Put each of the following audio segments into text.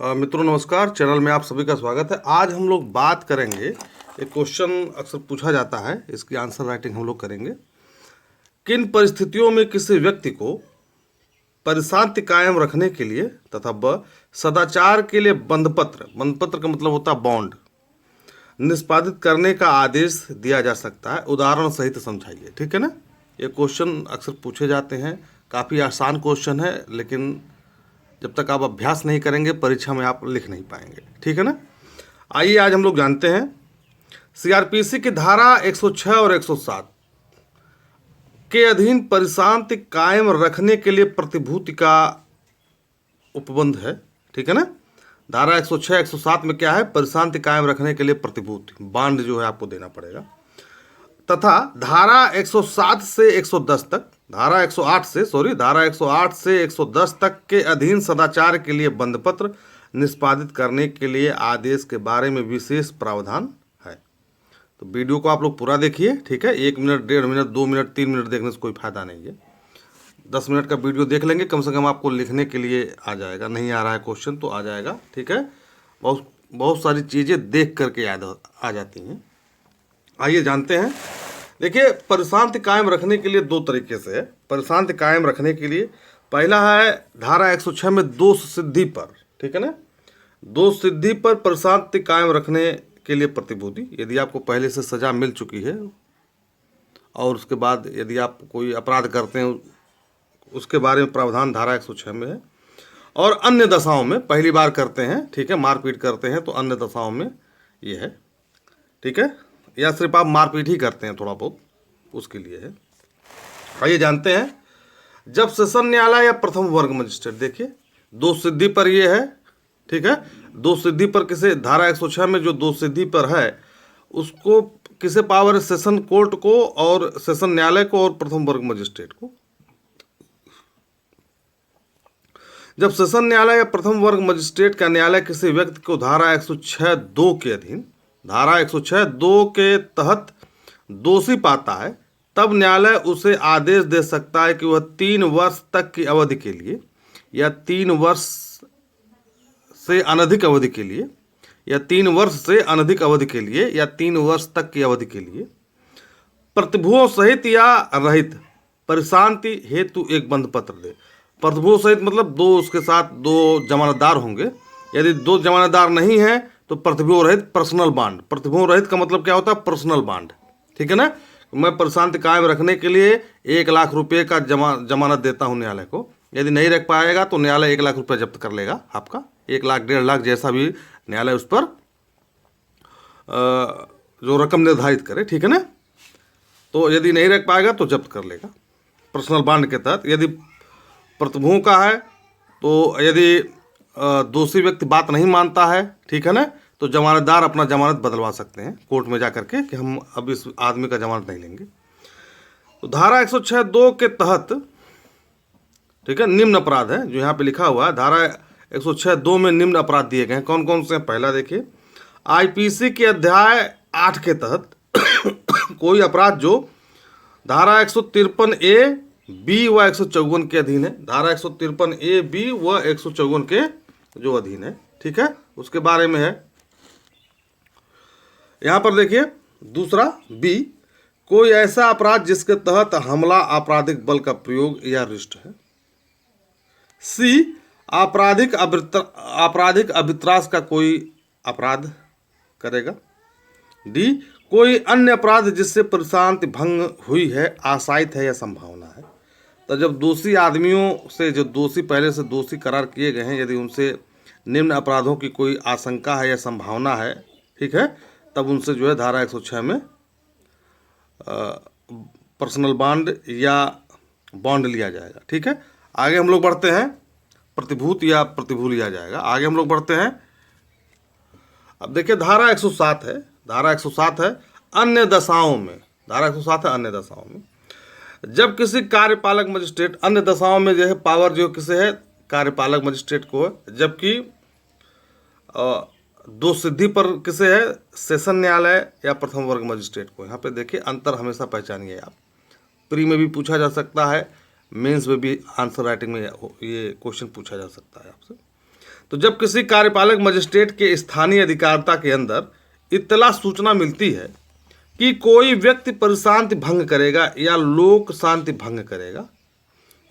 मित्रों नमस्कार, चैनल में आप सभी का स्वागत है। आज हम लोग बात करेंगे, एक क्वेश्चन अक्सर पूछा जाता है, इसकी आंसर राइटिंग हम लोग करेंगे। किन परिस्थितियों में किसी व्यक्ति को परिशांति कायम रखने के लिए तथा सदाचार के लिए बंधपत्र का मतलब होता है बॉन्ड, निष्पादित करने का आदेश दिया जा सकता है? उदाहरण सहित समझाइए। ठीक है ना। ये क्वेश्चन अक्सर पूछे जाते हैं, काफ़ी आसान क्वेश्चन है, लेकिन जब तक आप अभ्यास नहीं करेंगे परीक्षा में आप लिख नहीं पाएंगे। ठीक है ना। आइए आज हम लोग जानते हैं सीआरपीसी की धारा 106 और 107 के अधीन परिशांति कायम रखने के लिए प्रतिभूति का उपबंध है। ठीक है ना। धारा 106 107 में क्या है? परिशांति कायम रखने के लिए प्रतिभूति बांड जो है आपको देना पड़ेगा। तथा धारा 107 से 110 तक, धारा 108 से 110 तक के अधीन सदाचार के लिए बंधपत्र निष्पादित करने के लिए आदेश के बारे में विशेष प्रावधान है। तो वीडियो को आप लोग पूरा देखिए। ठीक है। 1 मिनट, 1.5 मिनट, 2 मिनट, 3 मिनट देखने से कोई फायदा नहीं है। 10 मिनट का वीडियो देख लेंगे, कम से कम आपको लिखने के लिए आ जाएगा। नहीं आ रहा है क्वेश्चन तो आ जाएगा। ठीक है। बहुत सारी चीज़ें देख करके याद आ जाती हैं। आइए जानते हैं। देखिए, परिशांति कायम रखने के लिए 2 तरीके से है। परिशांति कायम रखने के लिए पहला है धारा 106 में दोष सिद्धि पर। ठीक है ना। दोष सिद्धि पर परिशांति कायम रखने के लिए प्रतिभूति, यदि आपको पहले से सजा मिल चुकी है और उसके बाद यदि आप कोई अपराध करते हैं उसके बारे में प्रावधान धारा 106 में है। और अन्य दशाओं में, पहली बार करते हैं, ठीक है, मारपीट करते हैं तो अन्य दशाओं में ये है। ठीक है। या सिर्फ आप मारपीट ही करते हैं थोड़ा बहुत, उसके लिए है। आइए जानते हैं। जब सेशन न्यायालय या प्रथम वर्ग मजिस्ट्रेट, देखिए दोष सिद्धि पर ये है। ठीक है। दोष सिद्धि पर किसे, धारा 106 में जो दोष सिद्धि पर है उसको किसे पावर है? सेशन कोर्ट को और सेशन न्यायालय को और प्रथम वर्ग मजिस्ट्रेट को। जब सेशन न्यायालय या प्रथम वर्ग मजिस्ट्रेट का न्यायालय किसी व्यक्ति को धारा 106(2) के अधीन, धारा 106(2) के तहत दोषी पाता है, तब न्यायालय उसे आदेश दे सकता है कि वह 3 वर्ष तक की अवधि के लिए या 3 वर्ष से अनधिक अवधि के लिए या 3 वर्ष से अनधिक अवधि के लिए या 3 वर्ष तक की अवधि के लिए प्रतिभूओं सहित या रहित परिशांति हेतु एक बंध पत्र दे। प्रतिभूओं सहित मतलब 2, उसके साथ 2 जमानतदार होंगे। यदि 2 जमानतदार नहीं है तो प्रतिभूओं रहित पर्सनल बांड। प्रतिभूओं रहित का मतलब क्या होता है? Personal bond. ठीक है ना। मैं परिशांति कायम रखने के लिए 1 लाख रुपए का जमानत देता हूं न्यायालय को। यदि नहीं रख पाएगा तो न्यायालय 1 लाख रुपए जब्त कर लेगा आपका। 1 लाख, 1.5 लाख, जैसा भी न्यायालय उस पर जो रकम निर्धारित करे। ठीक है ना। तो यदि नहीं रख पाएगा तो जब्त कर लेगा पर्सनल बांड के तहत। यदि प्रतिभूओं का है तो यदि दोषी व्यक्ति बात नहीं मानता है, ठीक है ना, तो जमानतदार अपना जमानत बदलवा सकते हैं कोर्ट में जाकर के कि हम अब इस आदमी का जमानत नहीं लेंगे। तो धारा 106(2) के तहत, ठीक है, निम्न अपराध है जो यहाँ पे लिखा हुआ है। धारा 106(2) में निम्न अपराध दिए गए हैं। कौन कौन से हैं? पहला देखिए, आईपीसी के अध्याय 8 के तहत कोई अपराध जो धारा 153(a), बी व 154 के अधीन है। धारा 153(a), बी व 154 के जो अधीन है, ठीक है, उसके बारे में है। यहां पर देखिए दूसरा बी, कोई ऐसा अपराध जिसके तहत हमला आपराधिक बल का प्रयोग या रिष्ट है। सी, आपराधिक अभित्रास का कोई अपराध करेगा। डी, कोई अन्य अपराध जिससे परिशांति भंग हुई है, आशायित है या संभावना है। तो जब दोषी आदमियों से, जो दोषी पहले से दोषी करार किए गए हैं, यदि उनसे निम्न अपराधों की कोई आशंका है या संभावना है, ठीक है, तब उनसे जो है धारा 106 में पर्सनल बांड या बॉन्ड लिया जाएगा। ठीक है। आगे हम लोग बढ़ते हैं। प्रतिभूत या प्रतिभू लिया जाएगा। आगे हम लोग बढ़ते हैं। अब देखिए धारा 107 है। धारा 107 है अन्य दशाओं में। धारा 107 है अन्य दशाओं में। जब किसी कार्यपालक मजिस्ट्रेट, अन्य दशाओं में जो है पावर जो किसे है? कार्यपालक मजिस्ट्रेट को है। जबकि दोष सिद्धि पर किसे है? सेशन न्यायालय या प्रथम वर्ग मजिस्ट्रेट को। यहाँ पे देखिए अंतर हमेशा पहचानिए आप। प्री में भी पूछा जा सकता है, मेंस में भी आंसर राइटिंग में ये क्वेश्चन पूछा जा सकता है आपसे। तो जब किसी कार्यपालक मजिस्ट्रेट के स्थानीय अधिकारिता के अंदर इत्तला सूचना मिलती है कि कोई व्यक्ति परिशांति भंग करेगा या लोक शांति भंग करेगा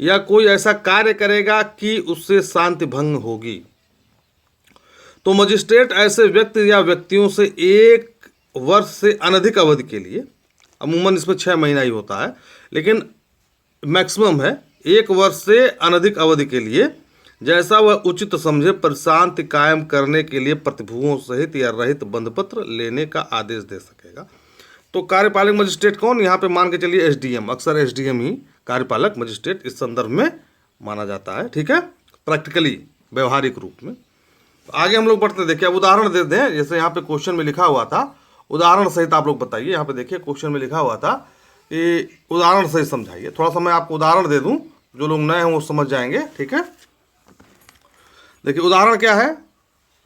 या कोई ऐसा कार्य करेगा कि उससे शांति भंग होगी, तो मजिस्ट्रेट ऐसे व्यक्ति या व्यक्तियों से 1 वर्ष से अनधिक अवधि के लिए, अमूमन इसमें 6 महीना ही होता है लेकिन मैक्सिमम है 1 वर्ष से अनधिक अवधि के लिए, जैसा वह उचित समझे, परिशांति कायम करने के लिए प्रतिभुओं सहित या रहित बंधपत्र लेने का आदेश दे सकेगा। तो कार्यपालक मजिस्ट्रेट कौन? यहाँ पे मान के चलिए एसडीएम, अक्सर एसडीएम ही कार्यपालक मजिस्ट्रेट इस संदर्भ में माना जाता है, ठीक है, प्रैक्टिकली व्यवहारिक रूप में। आगे हम लोग बढ़ते, देखिए अब उदाहरण देते हैं। जैसे यहाँ पे क्वेश्चन में लिखा हुआ था, उदाहरण सहित आप लोग बताइए। यहाँ पे देखिए क्वेश्चन में लिखा हुआ था कि उदाहरण सहित समझाइए। थोड़ा सा मैं आपको उदाहरण दे दूं, जो लोग नए हैं वो समझ जाएंगे, ठीक है। देखिए उदाहरण क्या है,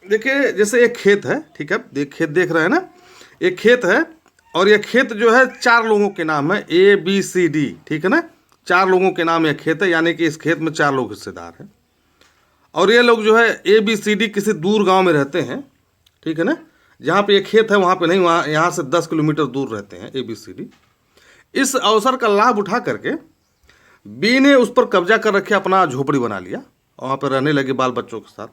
देखिए जैसे एक खेत है, ठीक है, खेत देख रहे हैं ना, एक खेत है और ये खेत जो है 4 लोगों के नाम है, ABCD, ठीक है ना, 4 लोगों के नाम यह खेत है, यानी कि इस खेत में 4 लोग हिस्सेदार हैं। और ये लोग जो है ABCD किसी दूर गांव में रहते हैं, ठीक है ना, जहाँ पे ये खेत है वहाँ पे नहीं, वहाँ यहाँ से 10 किलोमीटर दूर रहते हैं ABCD। इस अवसर का लाभ उठा करके बी ने उस पर कब्जा कर रखे, अपना झोपड़ी बना लिया, वहाँ पर रहने लगे बाल बच्चों के साथ।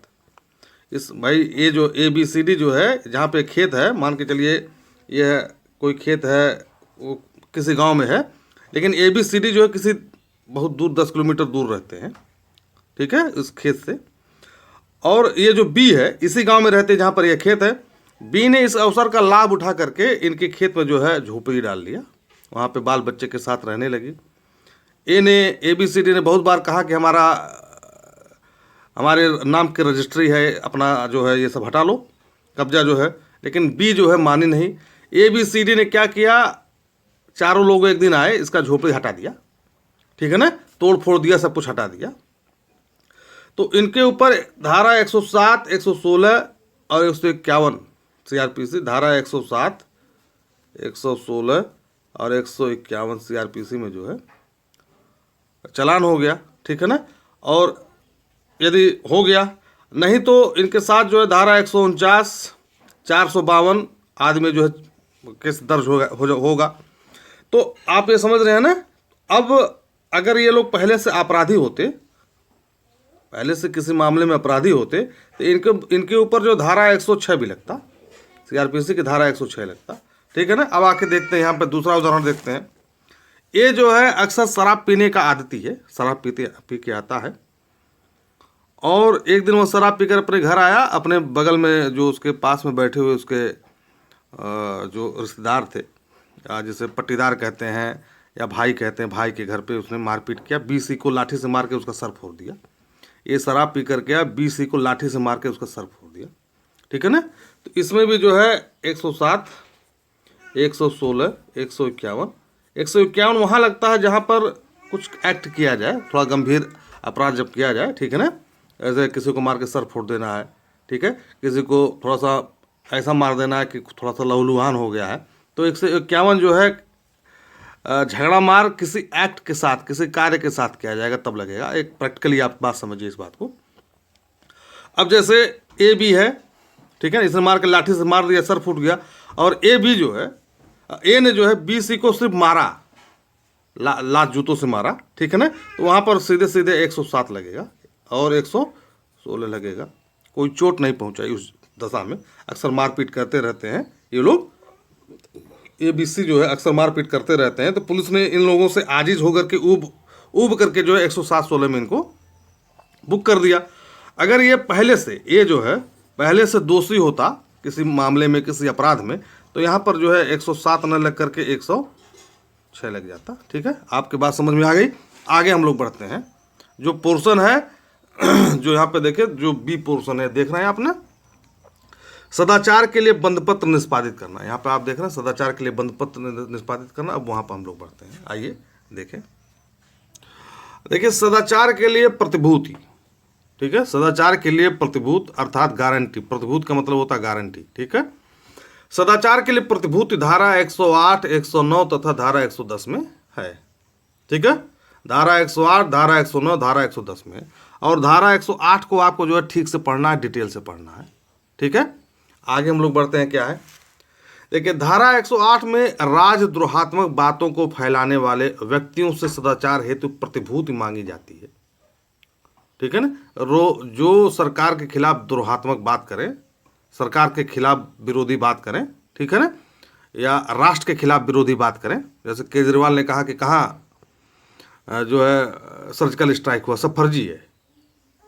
इस भाई ये जो ABCD जो है, जहाँ पे खेत है, मान के चलिए यह कोई खेत है वो किसी गांव में है, लेकिन ABCD जो है किसी बहुत दूर 10 किलोमीटर दूर रहते हैं, ठीक है, इस खेत से। और ये जो बी है इसी गांव में रहते हैं जहाँ पर यह खेत है। बी ने इस अवसर का लाभ उठा करके इनके खेत में जो है झोपड़ी डाल लिया, वहाँ पे बाल बच्चे के साथ रहने लगी। ए ने ABCD ने बहुत बार कहा कि हमारे नाम की रजिस्ट्री है, अपना जो है ये सब हटा लो, कब्जा जो है, लेकिन बी जो है मानी नहीं। ABCD ने क्या किया, 4 लोग एक दिन आए, इसका झोपड़ी हटा दिया, ठीक है ना, तोड़ फोड़ दिया, सब कुछ हटा दिया। तो इनके ऊपर धारा 107, 116 और 151 CRPC, धारा 107, 116 और 151 CRPC में जो है चालान हो गया, ठीक है ना। और यदि हो गया नहीं तो इनके साथ जो है धारा 149, 452 आदि में जो है केस दर्ज होगा। तो आप ये समझ रहे हैं ना। अब अगर ये लोग पहले से अपराधी होते, पहले से किसी मामले में अपराधी होते, तो इनके ऊपर जो धारा 106 भी लगता, CRPC की धारा 106 लगता, ठीक है ना। अब आके देखते हैं, यहाँ पे दूसरा उदाहरण देखते हैं। ये जो है अक्सर शराब पीने का आदती है, शराब पी के आता है, और एक दिन वो शराब पीकर अपने घर आया, अपने बगल में जो उसके पास में बैठे हुए उसके जो रिश्तेदार थे, जिसे पट्टीदार कहते हैं या भाई कहते हैं, भाई के घर पे उसने मारपीट किया, BC को लाठी से मार के उसका सर फोड़ दिया। ये शराब पी कर गया, BC को लाठी से मार के उसका सर फोड़ दिया, ठीक है ना। तो इसमें भी जो है 107, 116, 151 वहाँ लगता है जहाँ पर कुछ एक्ट किया जाए, थोड़ा गंभीर अपराध जब किया जाए, ठीक है ना, ऐसे किसी को मार के सर फोड़ देना है, ठीक है, किसी को थोड़ा सा ऐसा मार देना है कि थोड़ा सा लहूलुहान हो गया है, तो 151 जो है झगड़ा मार किसी एक्ट के साथ, किसी कार्य के साथ किया जाएगा, तब लगेगा। एक प्रैक्टिकली आप बात समझिए इस बात को। अब जैसे AB है, ठीक है, इसने मार के लाठी से मार दिया, सर फूट गया, और AB जो है, A ने जो है BC को सिर्फ मारा, लात जूतों से मारा, ठीक है ना, तो वहाँ पर सीधे सीधे 107 लगेगा और 116 लगेगा। कोई चोट नहीं पहुँचाई उस दशा में। अक्सर मारपीट करते रहते हैं ये लोग, ABC जो है अक्सर मारपीट करते रहते हैं, तो पुलिस ने इन लोगों से आजिज होकर के ऊब करके जो है 107-16 में इनको बुक कर दिया। अगर ये पहले से, ये जो है पहले से दोषी होता किसी मामले में, किसी अपराध में, तो यहाँ पर जो है 107 न लग करके 106 लग जाता, ठीक है। आपकी बात समझ में आ गई। आगे हम लोग बढ़ते हैं। जो पोर्शन है जो यहाँ पे देखे, जो B पोर्शन है, देख रहे हैं आपने, सदाचार के लिए बंधपत्र निष्पादित करना। यहाँ पे आप देख रहे हैं सदाचार के लिए बंधपत्र निष्पादित करना। अब वहाँ पर हम लोग बढ़ते हैं, आइए देखें। देखिए सदाचार के लिए प्रतिभूति, ठीक है, सदाचार के लिए प्रतिभूत अर्थात गारंटी। प्रतिभूत का मतलब होता है गारंटी, ठीक है। सदाचार के लिए प्रतिभूति धारा 108, 109 तथा धारा 110 में है, ठीक है। धारा 108, धारा 109, धारा 110 में। और धारा 108 को आपको जो है ठीक से पढ़ना है, डिटेल से पढ़ना है। ठीक है, आगे हम लोग बढ़ते हैं। क्या है, देखिए धारा 108 में राजद्रोहात्मक बातों को फैलाने वाले व्यक्तियों से सदाचार हेतु प्रतिभूति मांगी जाती है। ठीक है ना, जो सरकार के खिलाफ द्रोहात्मक बात करें, सरकार के खिलाफ विरोधी बात करें, ठीक है ना, या राष्ट्र के खिलाफ विरोधी बात करें, जैसे केजरीवाल ने कहा कि कहाँ जो है सर्जिकल स्ट्राइक हुआ, सब फर्जी है,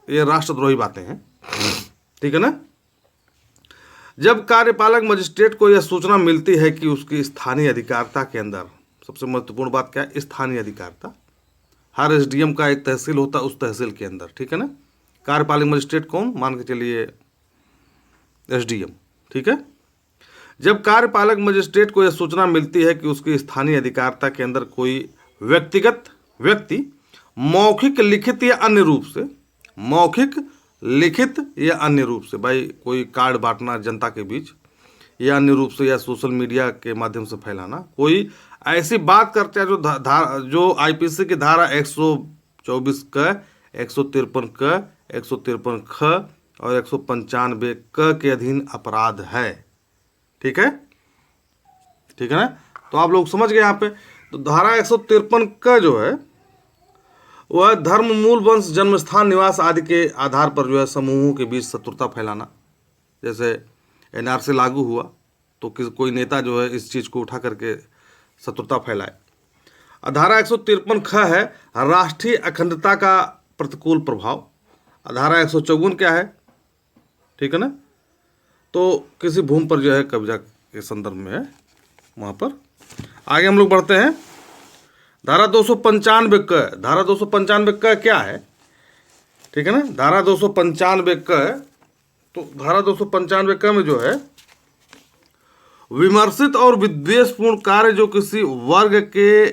ये राष्ट्रद्रोही बातें हैं। ठीक है ना, जब कार्यपालक मजिस्ट्रेट को यह सूचना मिलती है कि उसकी स्थानीय अधिकारिता के अंदर, सबसे महत्वपूर्ण बात क्या है, स्थानीय अधिकारिता, हर एसडीएम का एक तहसील होता है, उस तहसील के अंदर। ठीक है ना, कार्यपालक मजिस्ट्रेट कौन, मान के चलिए एसडीएम। ठीक है, जब कार्यपालक मजिस्ट्रेट को यह सूचना मिलती है कि उसकी स्थानीय अधिकारिता के अंदर कोई व्यक्तिगत व्यक्ति मौखिक, लिखित या अन्य रूप से, मौखिक, लिखित या अन्य रूप से, भाई कोई कार्ड बांटना जनता के बीच, या अन्य रूप से, या सोशल मीडिया के माध्यम से फैलाना, कोई ऐसी बात करते हैं जो आईपीसी की धारा 124 क, 153 क, 153 ख और 195 क के अधीन अपराध है। ठीक है, ठीक है ना, तो आप लोग समझ गए यहाँ पे। तो धारा 153 का जो है वह धर्म, मूल, वंश, जन्मस्थान, निवास आदि के आधार पर जो है समूहों के बीच शत्रुता फैलाना। जैसे एनआरसी लागू हुआ तो कोई नेता जो है इस चीज़ को उठा करके शत्रुता फैलाए। धारा 153 ख है राष्ट्रीय अखंडता का प्रतिकूल प्रभाव। धारा 154 क्या है, ठीक है ना, तो किसी भूमि पर जो है कब्जा के संदर्भ में है, वहाँ पर। आगे हम लोग बढ़ते हैं। धारा 295 क, धारा 295 क क्या है, ठीक है ना, धारा 295 क, तो धारा 295 क में जो है विमर्शित और विद्वेषपूर्ण कार्य जो किसी वर्ग के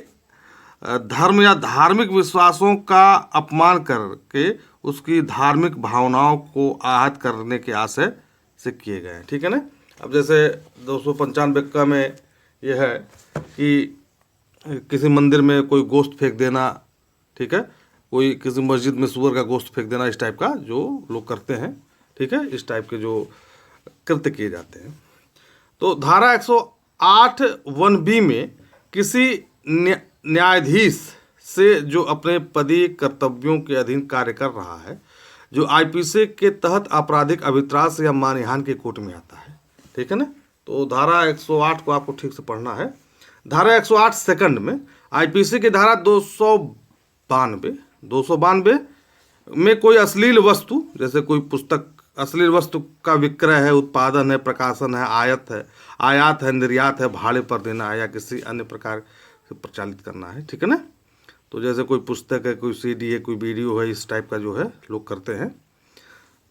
धर्म या धार्मिक विश्वासों का अपमान करके उसकी धार्मिक भावनाओं को आहत करने के आशय से किए गए हैं। ठीक है ना, अब जैसे 295 क में यह है कि किसी मंदिर में कोई गोश्त फेंक देना, ठीक है, कोई किसी मस्जिद में सूअर का गोश्त फेंक देना, इस टाइप का जो लोग करते हैं, ठीक है, इस टाइप के जो कृत्य किए जाते हैं। तो धारा 108 1B में किसी न्यायाधीश से जो अपने पदीय कर्तव्यों के अधीन कार्य कर रहा है, जो आईपीसी के तहत आपराधिक अभित्रास या मानहानि के कोट में आता है। ठीक है ना, तो धारा 108 को आपको ठीक से पढ़ना है। धारा 108 सेकंड में आईपीसी की धारा 292 में कोई अश्लील वस्तु, जैसे कोई पुस्तक, अश्लील वस्तु का विक्रय है, उत्पादन है, प्रकाशन है, आयात है, निर्यात है, भाड़े पर देना है या किसी अन्य प्रकार से प्रचालित करना है। ठीक है ना, तो जैसे कोई पुस्तक है, कोई सीडी है, कोई वीडियो है, इस टाइप का जो है लोग करते हैं।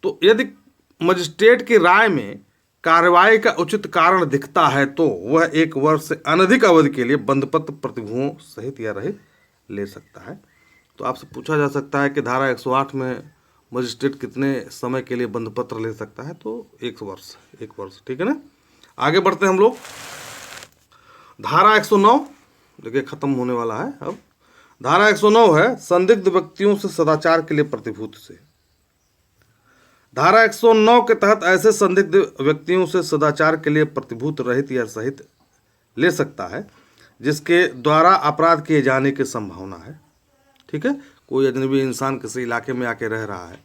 तो यदि मजिस्ट्रेट की राय में कार्रवाई का उचित कारण दिखता है तो वह 1 वर्ष से अनधिक अवधि के लिए बंधपत्र प्रतिभूओं सहित या रहित ले सकता है। तो आपसे पूछा जा सकता है कि धारा 108 में मजिस्ट्रेट कितने समय के लिए बंधपत्र ले सकता है, तो 1 वर्ष। ठीक है ना, आगे बढ़ते हैं हम लोग। धारा 109 देखिए खत्म होने वाला है अब। धारा 109 है संदिग्ध व्यक्तियों से सदाचार के लिए प्रतिभूति से। धारा 109 के तहत ऐसे संदिग्ध व्यक्तियों से सदाचार के लिए प्रतिभूत रहित या सहित ले सकता है जिसके द्वारा अपराध किए जाने की संभावना है। ठीक है, कोई अजनबी इंसान किसी इलाके में आके रह रहा है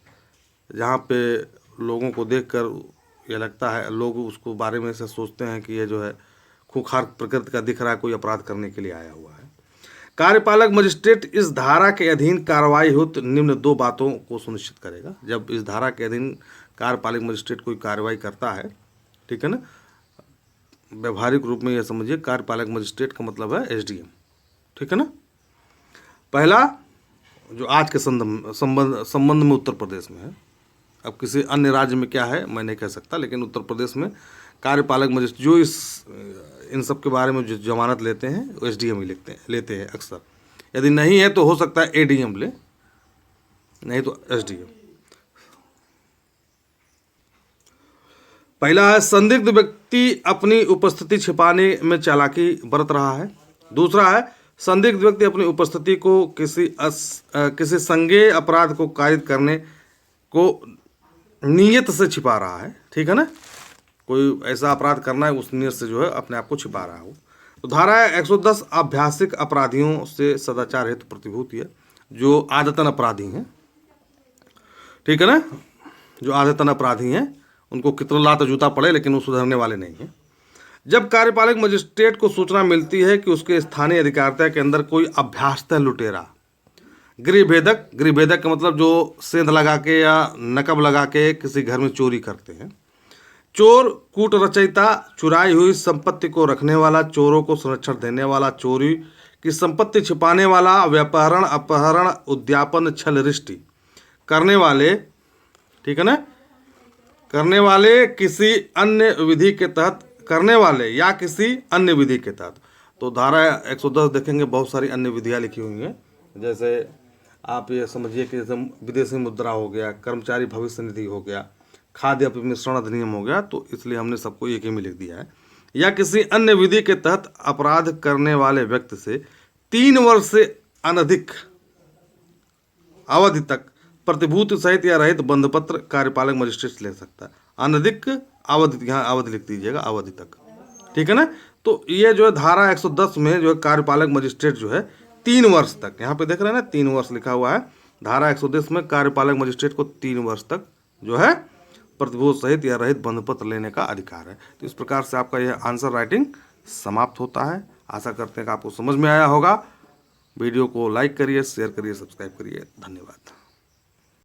जहाँ पे लोगों को देखकर यह लगता है, लोग उसको बारे में से सोचते हैं कि ये जो है खूंखार प्रकृति का दिख रहा है, कोई अपराध करने के लिए आया हुआ है। कार्यपालक मजिस्ट्रेट इस धारा के अधीन कार्रवाई हो तो निम्न 2 बातों को सुनिश्चित करेगा। जब इस धारा के अधीन कार्यपालक मजिस्ट्रेट कोई कार्रवाई करता है, ठीक है ना, व्यवहारिक रूप में यह समझिए कार्यपालक मजिस्ट्रेट का मतलब है एसडीएम। ठीक है ना, पहला जो आज के संबंध में उत्तर प्रदेश में है, अब किसी अन्य राज्य में क्या है मैं नहीं कह सकता, लेकिन उत्तर प्रदेश में कार्यपालक मजिस्ट्रेट जो इन सब के बारे में जो जमानत लेते हैं वो एसडीएम ही लेते हैं अक्सर। यदि नहीं है तो हो सकता है एडीएम ले, नहीं तो एसडीएम। पहला है संदिग्ध व्यक्ति अपनी उपस्थिति छिपाने में चालाकी बरत रहा है। दूसरा है संदिग्ध व्यक्ति अपनी उपस्थिति को किसी संज्ञेय अपराध को कारित करने को नीयत से छिपा रहा है, ठीक है ना, कोई ऐसा अपराध करना है उस नीयत से जो है अपने आप को छिपा रहा हो। तो धारा 110 अभ्यासिक अपराधियों से सदाचार हेतु प्रतिभूति है, जो आदतन अपराधी हैं, ठीक है ना, जो आदतन अपराधी हैं उनको कितना लात जूता पड़े लेकिन वो सुधरने वाले नहीं हैं। जब कार्यपालक मजिस्ट्रेट को सूचना मिलती है कि उसके स्थानीय अधिकारिता के अंदर कोई अभ्यासतः लुटेरा, गृहभेदक का मतलब जो सेंध लगा के या नकब लगा के किसी घर में चोरी करते हैं, चोर, कूट रचयिता, चुराई हुई संपत्ति को रखने वाला, चोरों को संरक्षण देने वाला, चोरी की संपत्ति छिपाने वाला, व्यापहरण, अपहरण, उद्यापन, छल, रिष्टि करने वाले, ठीक है ना, करने वाले किसी अन्य विधि के तहत, करने वाले या किसी अन्य विधि के तहत। तो धारा 110 देखेंगे बहुत सारी अन्य विधियाँ लिखी हुई हैं, जैसे आप ये समझिए कि जैसे विदेशी मुद्रा हो गया, कर्मचारी भविष्य निधि हो गया, खाद्य अपमिश्रण अधिनियम हो गया, तो इसलिए हमने सबको एक ही में लिख दिया है। या किसी अन्य विधि के तहत अपराध करने वाले व्यक्ति से 3 वर्ष से अनधिक अवधि तक प्रतिभूति सहित या रहित बंधपत्र कार्यपालक मजिस्ट्रेट ले सकता है। अनधिक अवधि, यहाँ अवधि लिख दीजिएगा, अवधि तक, ठीक है ना। तो ये जो है धारा 110 में जो है कार्यपालक मजिस्ट्रेट जो है 3 वर्ष तक, यहाँ पे देख रहे हैं ना 3 वर्ष लिखा हुआ है, धारा 110 में कार्यपालक मजिस्ट्रेट को 3 वर्ष तक जो है प्रतिभूति सहित या रहित बंधपत्र लेने का अधिकार है। तो इस प्रकार से आपका यह आंसर राइटिंग समाप्त होता है। आशा करते हैं कि आपको समझ में आया होगा। वीडियो को लाइक करिए, शेयर करिए, सब्सक्राइब करिए। धन्यवाद।